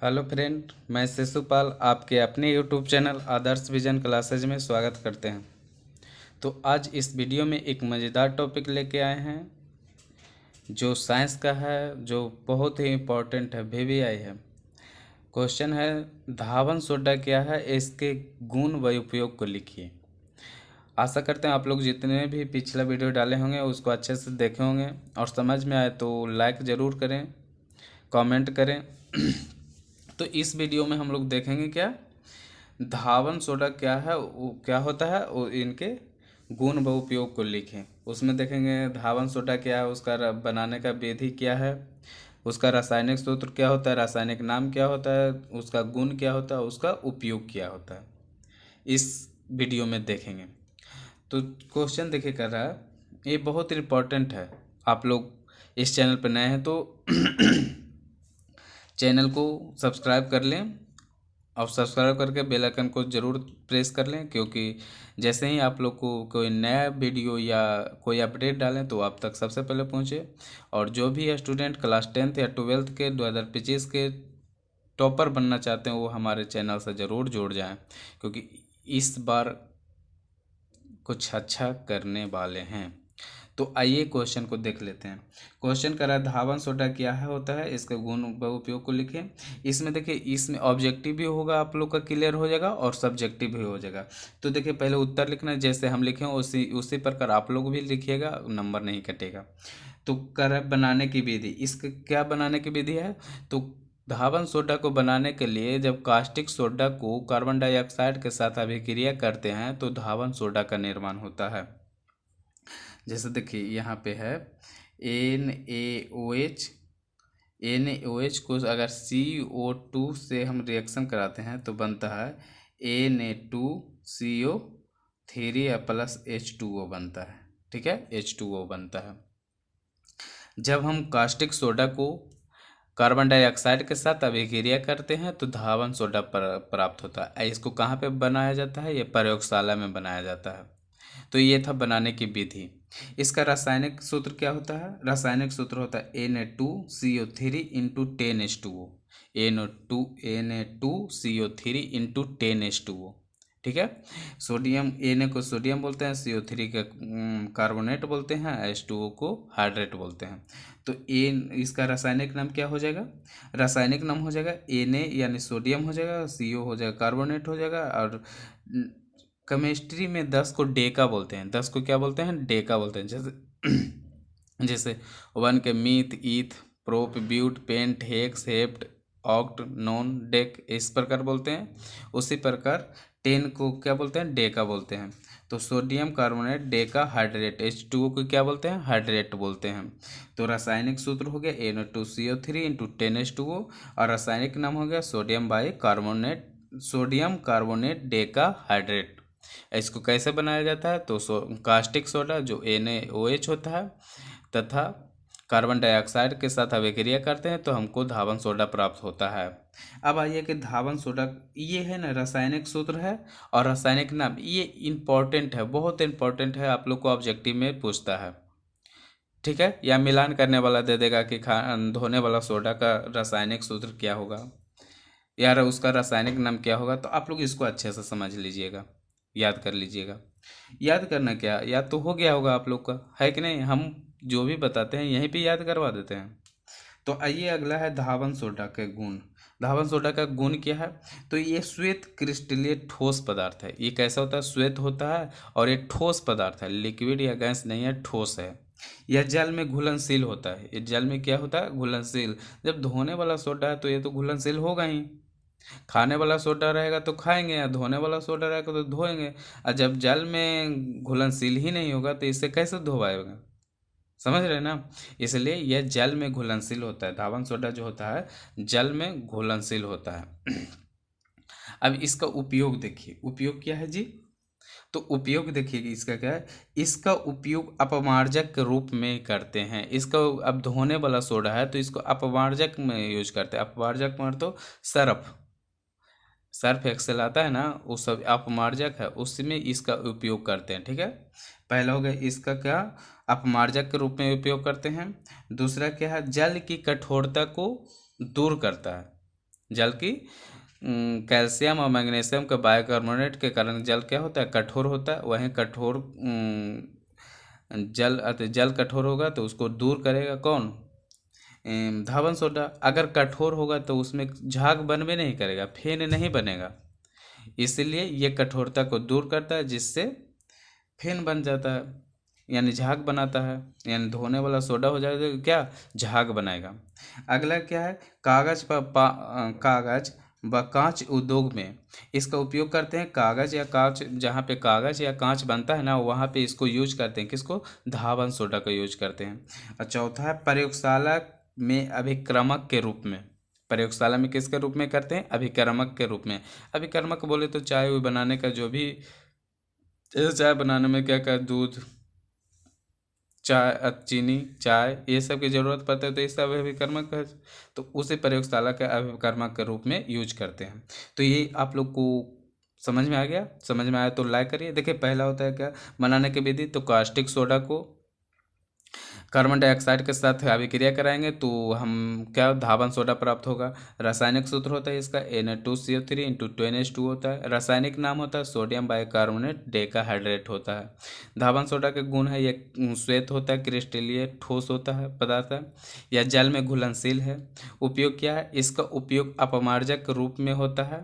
Hello friend, मैं शिशुपाल आपके अपने यूट्यूब चैनल आदर्श विजन क्लासेज में स्वागत करते हैं। तो आज इस वीडियो में एक मज़ेदार टॉपिक लेके आए हैं जो साइंस का है, जो बहुत ही इम्पोर्टेंट है, वीवीआई है। क्वेश्चन है, धावन सोडा क्या है, इसके गुण व उपयोग को लिखिए। आशा करते हैं आप लोग जितने भी पिछला वीडियो डाले होंगे उसको अच्छे से देखे होंगे और समझ में आए तो लाइक ज़रूर करें, कमेंट करें। तो इस वीडियो में हम लोग देखेंगे क्या धावन सोडा क्या है, वो क्या होता है, वो इनके गुण व उपयोग को लिखें। उसमें देखेंगे धावन सोडा क्या है, उसका बनाने का विधि क्या है, उसका रासायनिक सूत्र क्या होता है, रासायनिक नाम क्या होता है, उसका गुण क्या होता है, उसका उपयोग क्या होता है, इस वीडियो में देखेंगे। तो क्वेश्चन देखिए कर रहा है, ये बहुत इम्पोर्टेंट है। आप लोग इस चैनल पर नए हैं तो चैनल को सब्सक्राइब कर लें और सब्सक्राइब करके बेल आइकन को ज़रूर प्रेस कर लें, क्योंककि जैसे ही आप लोग को कोई नया वीडियो या कोई अपडेट डालें तो आप तक सबसे पहले पहुंचे। और जो भी स्टूडेंट क्लास 10th या 12th के 2025 के टॉपर बनना चाहते हैं वो हमारे चैनल से ज़रूर जुड़ जाएं, क्योंकि इस बार कुछ अच्छा करने वाले हैं। तो आइए क्वेश्चन को देख लेते हैं। क्वेश्चन कर रहा है धावन सोडा क्या है होता है, इसके गुण व उपयोग को लिखें। इसमें देखिए, इसमें ऑब्जेक्टिव भी होगा, आप लोग का क्लियर हो जाएगा और सब्जेक्टिव भी हो जाएगा। तो देखिए पहले उत्तर लिखना है, जैसे हम लिखें उसी उसी प्रकार आप लोग भी लिखिएगा, नंबर नहीं कटेगा। तो कर बनाने की विधि, इसका क्या बनाने की विधि है, तो धावन सोडा को बनाने के लिए जब कास्टिक सोडा को कार्बन डाइऑक्साइड के साथ अभिक्रिया करते हैं तो धावन सोडा का निर्माण होता है। जैसे देखिए यहाँ पे है NaOH। NaOH को अगर CO2 से हम रिएक्शन कराते हैं तो बनता है Na2CO3 प्लस H2O बनता है। ठीक है, H2O बनता है। जब हम कास्टिक सोडा को कार्बन डाइऑक्साइड के साथ अभिक्रिया करते हैं तो धावन सोडा प्राप्त होता है। इसको कहाँ पे बनाया जाता है, ये प्रयोगशाला में बनाया जाता है। तो ये था बनाने की विधि। इसका रासायनिक सूत्र क्या होता है, रासायनिक सूत्र होता है Na2CO3 into 10H2O। Na2CO3 into 10H2O। ठीक है, सोडियम Na को सोडियम बोलते हैं, CO3 का कार्बोनेट बोलते हैं, H2O को हाइड्रेट बोलते हैं। तो इसका रासायनिक नाम क्या हो जाएगा, रासायनिक नाम हो जाएगा Na यानी सोडियम हो जाएगा, CO हो जाएगा कार्बोनेट हो जाएगा। और केमिस्ट्री में 10 को डेका बोलते हैं, 10 को क्या बोलते हैं, डेका बोलते हैं। जैसे जैसे 1 के meth, eth, prop, but, pent, hex, hept, oct, non, dec, इस प्रकार बोलते हैं। उसी प्रकार 10 को क्या बोलते हैं, डेका बोलते हैं। तो sodium carbonate Deka hydrate, H2O को क्या बोलते हैं, हाइड्रेट बोलते हैं। तो रासायनिक सूत्र हो गया Na2CO3 इंटू 10H2O और रासायनिक नाम हो गया sodium by carbonate, sodium carbonate Deka hydrate. इसको कैसे बनाया जाता है, तो कास्टिक सोडा जो NaOH होता है तथा कार्बन डाइऑक्साइड के साथ अभिक्रिया करते हैं तो हमको धावन सोडा प्राप्त होता है। अब आइए कि धावन सोडा ये है ना, रासायनिक सूत्र है और रासायनिक नाम, ये इम्पोर्टेंट है, बहुत इम्पोर्टेंट है, आप लोग को ऑब्जेक्टिव में पूछता है। ठीक है, या मिलान करने वाला दे देगा कि धोने वाला सोडा का रासायनिक सूत्र क्या होगा, यार उसका रासायनिक नाम क्या होगा। तो आप लोग इसको अच्छे से समझ लीजिएगा, याद कर लीजिएगा। याद करना क्या, याद तो हो गया होगा आप लोग का, है कि नहीं, हम जो भी बताते हैं यहीं पे याद करवा देते हैं। तो आइए अगला है धावन सोडा के गुण। धावन सोडा का गुण क्या है, तो ये श्वेत क्रिस्टलीय ठोस पदार्थ है। ये कैसा होता है, श्वेत होता है और ये ठोस पदार्थ है, लिक्विड या गैस नहीं है, ठोस है। यह जल में घुलनशील होता है। ये जल में क्या होता है, घुलनशील। जब धोने वाला सोडा है तो ये तो घुलनशील होगा ही, खाने वाला सोडा रहेगा तो खाएंगे, या धोने वाला सोडा रहेगा तो धोएंगे। और जब जल में घुलनशील ही नहीं होगा तो इससे कैसे धोवाएगा, समझ रहे हैं ना। इसलिए यह जल में घुलनशील होता है, धावन सोडा जो होता है जल में घुलनशील होता है। अब इसका उपयोग देखिए, उपयोग क्या है जी, तो उपयोग देखिए कि इसका क्या है, इसका उपयोग अपमार्जक के रूप में करते हैं। इसका अब धोने वाला सोडा है तो इसको अपमार्जक में यूज करते हैं। अपमार्जक मतलब तो सर्फ, सर्फ एक्सेल आता है ना, वो सब अपमार्जक है, उसमें इसका उपयोग करते हैं। ठीक है, पहला हो गया इसका क्या, अपमार्जक के रूप में उपयोग करते हैं। दूसरा क्या है, जल की कठोरता को दूर करता है। जल की कैल्शियम और मैग्नीशियम के बाइकार्बोनेट के कारण जल क्या होता है, कठोर होता है। वहीं कठोर जल कठोर होगा तो उसको दूर करेगा कौन, धावन सोडा। अगर कठोर होगा तो उसमें झाग बनवे नहीं करेगा, फेन नहीं बनेगा, इसलिए ये कठोरता को दूर करता है, जिससे फेन बन जाता है, यानी झाग बनाता है। यानी धोने वाला सोडा हो जाएगा तो क्या, झाग बनाएगा। अगला क्या है, कागज व कांच उद्योग में इसका उपयोग करते हैं। कागज या कांच, जहाँ पे कागज या कांच बनता है ना, वहाँ पे इसको यूज करते हैं। किसको, धावन सोडा का यूज करते हैं। और चौथा है प्रयोगशाला में अभिक्रमक के रूप में। प्रयोगशाला में किसके रूप में करते हैं, अभिक्रमक के रूप में। अभिक्रमक बोले तो चाय वाय बनाने का, जो भी जैसे चाय बनाने में क्या क्या दूध, चाय, चीनी, चाय, ये सब की ज़रूरत पड़ता है, तो इस सब अभिकर्मक है, तो उसे प्रयोगशाला के अभिकर्मक के रूप में यूज करते हैं। तो ये आप लोग को समझ में आ गया। समझ में आया तो लाइक करिए। देखिए पहला होता है क्या, बनाने की विधि, तो कास्टिक सोडा को कार्बन डाइऑक्साइड के साथ अभिक्रिया कराएंगे तो हम क्या, धावन सोडा प्राप्त होगा। रासायनिक सूत्र होता है इसका Na2CO3 इंटू 2NH2 होता है। रासायनिक नाम होता है सोडियम बाइकार्बोनेट डेकाहाइड्रेट होता है। धावन सोडा के गुण है, ये श्वेत होता है, क्रिस्टलीय ठोस होता है पदार्थ है, या जल में घुलनशील है। उपयोग क्या है, इसका उपयोग अपमार्जक रूप में होता है।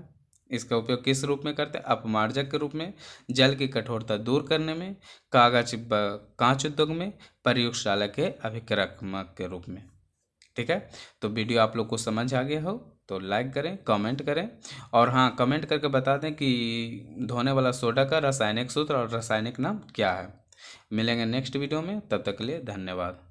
इसका उपयोग किस रूप में करते हैं, अपमार्जक के रूप में, जल की कठोरता दूर करने में, कागज कांच उद्योग में, प्रयोगशाला के अभिक्रमक के रूप में। ठीक है, तो वीडियो आप लोग को समझ आ गया हो तो लाइक करें, कमेंट करें, और हाँ कमेंट करके बता दें कि धोने वाला सोडा का रासायनिक सूत्र और रासायनिक नाम क्या है। मिलेंगे नेक्स्ट वीडियो में, तब तक के लिए धन्यवाद।